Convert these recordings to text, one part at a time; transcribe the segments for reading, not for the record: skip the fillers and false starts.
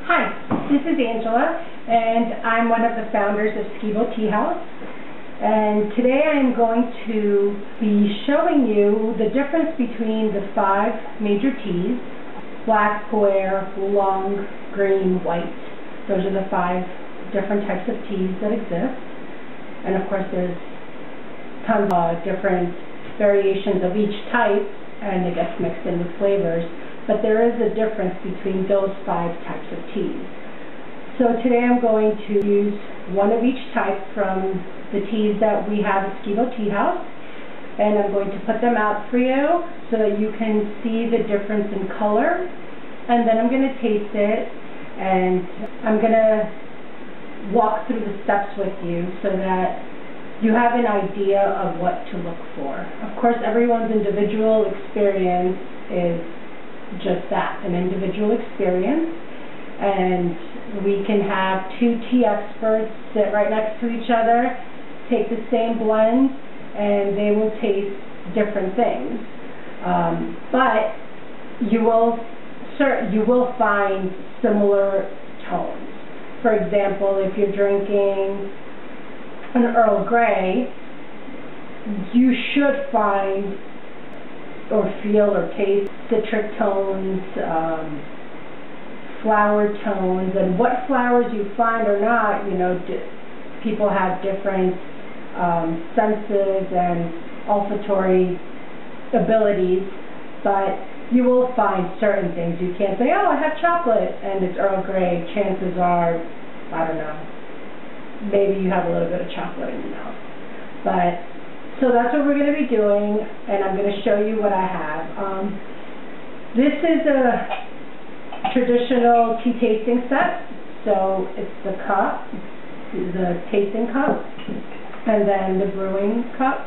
Hi, this is Angela, and I'm one of the founders of Skibo Tea House. And today I'm going to be showing you the difference between the 5 major teas: black, pu'er, oolong, green, white. Those are the 5 different types of teas that exist. And of course there's tons of different variations of each type, and it gets mixed in with flavors. But there is a difference between those 5 types of teas. So today I'm going to use one of each type from the teas that we have at Skibo Tea House, and I'm going to put them out for you so that you can see the difference in color. And then I'm going to taste it, and I'm going to walk through the steps with you so that you have an idea of what to look for. Of course, everyone's individual experience is just that, an individual experience, and we can have 2 tea experts sit right next to each other, take the same blend, and they will taste different things. But you will find similar tones. For example, if you're drinking an Earl Grey, you should find or feel or taste citric tones, flower tones, and what flowers you find or not, you know, people have different senses and olfactory abilities, but you will find certain things. You can't say, oh, I have chocolate and it's Earl Grey. Chances are, I don't know, maybe you have a little bit of chocolate in your mouth. But so that's what we're going to be doing, and I'm going to show you what I have. This is a traditional tea tasting set. So it's the cup, the tasting cup, and then the brewing cup.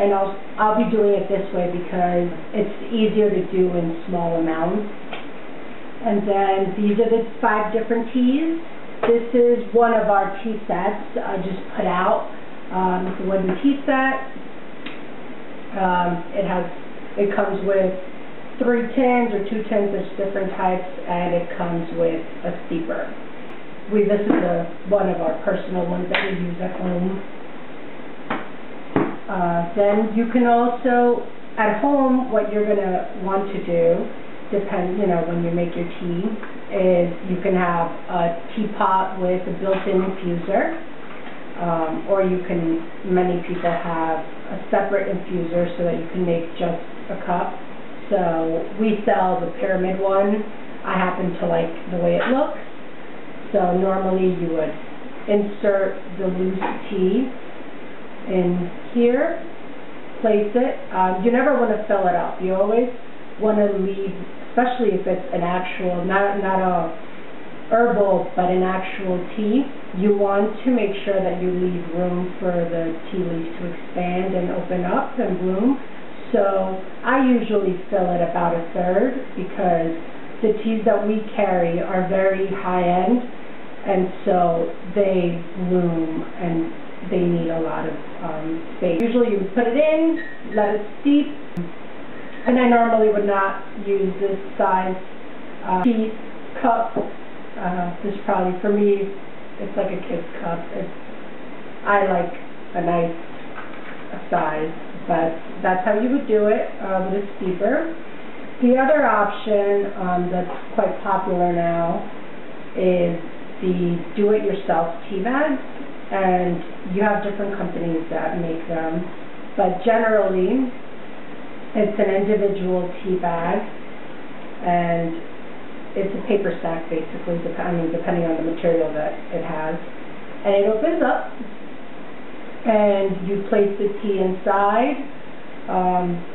And I'll be doing it this way because it's easier to do in small amounts. And then these are the 5 different teas. This is one of our tea sets I just put out. It's a wooden tea set. It comes with 3 tins or 2 tins. There's different types, and it comes with a steeper. This is one of our personal ones that we use at home. Then you can also, at home, what you're going to want to do, when you make your tea, is you can have a teapot with a built-in infuser. Or many people have a separate infuser so that you can make just a cup. So we sell the pyramid one. I happen to like the way it looks. So normally you would insert the loose tea in here, place it. You never want to fill it up. You always want to leave, especially if it's an actual, not a herbal, but an actual tea, you want to make sure that you leave room for the tea leaf to expand and open up and bloom. So I usually fill it about 1/3 because the teas that we carry are very high-end, and so they bloom and they need a lot of space. Usually you would put it in, let it steep, and I normally would not use this size tea cup. This probably, for me, it's like a kid's cup. I like a nice size, but that's how you would do it with a steeper. The other option that's quite popular now is the do-it-yourself tea bags, and you have different companies that make them, but generally it's an individual tea bag, and it's a paper sack, basically, depending on the material that it has. And it opens up, and you place the tea inside.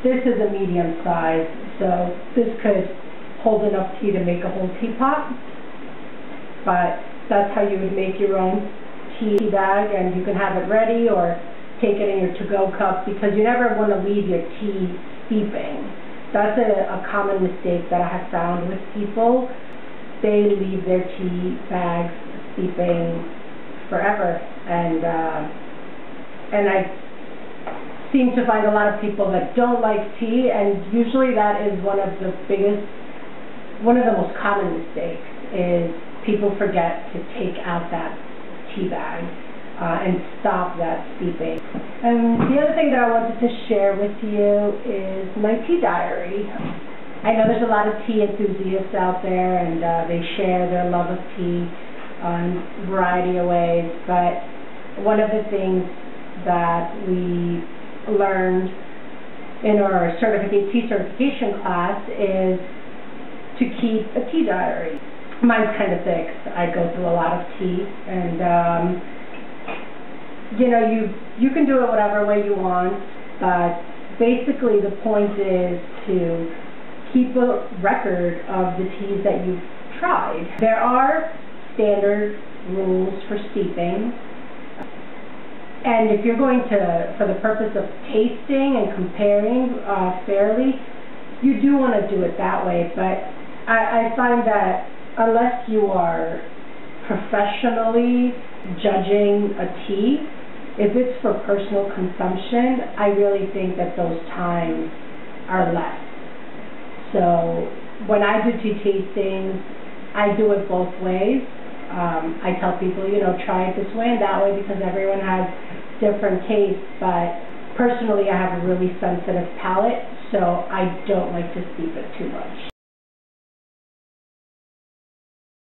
This is a medium size, so this could hold enough tea to make a whole teapot. But that's how you would make your own tea bag, and you can have it ready or take it in your to-go cup, because you never want to leave your tea steeping. That's a common mistake that I have found with people. They leave their tea bags steeping forever, and I seem to find a lot of people that don't like tea, and usually that is one of the most common mistakes, is people forget to take out that tea bag and stop that steeping. And the other thing that I wanted to share with you is my tea diary. I know there's a lot of tea enthusiasts out there, and they share their love of tea in a variety of ways, but one of the things that we learned in our tea certification class is to keep a tea diary. Mine's kind of thick. I go through a lot of tea, and you know, you can do it whatever way you want, but basically the point is to keep a record of the teas that you've tried. There are standard rules for steeping, and if you're going to, for the purpose of tasting and comparing fairly, you do want to do it that way, but I find that unless you are professionally judging a tea, if it's for personal consumption, I really think that those times are less. So when I do tea tastings, I do it both ways. I tell people, you know, try it this way and that way because everyone has different tastes, but personally I have a really sensitive palate, so I don't like to steep it too much.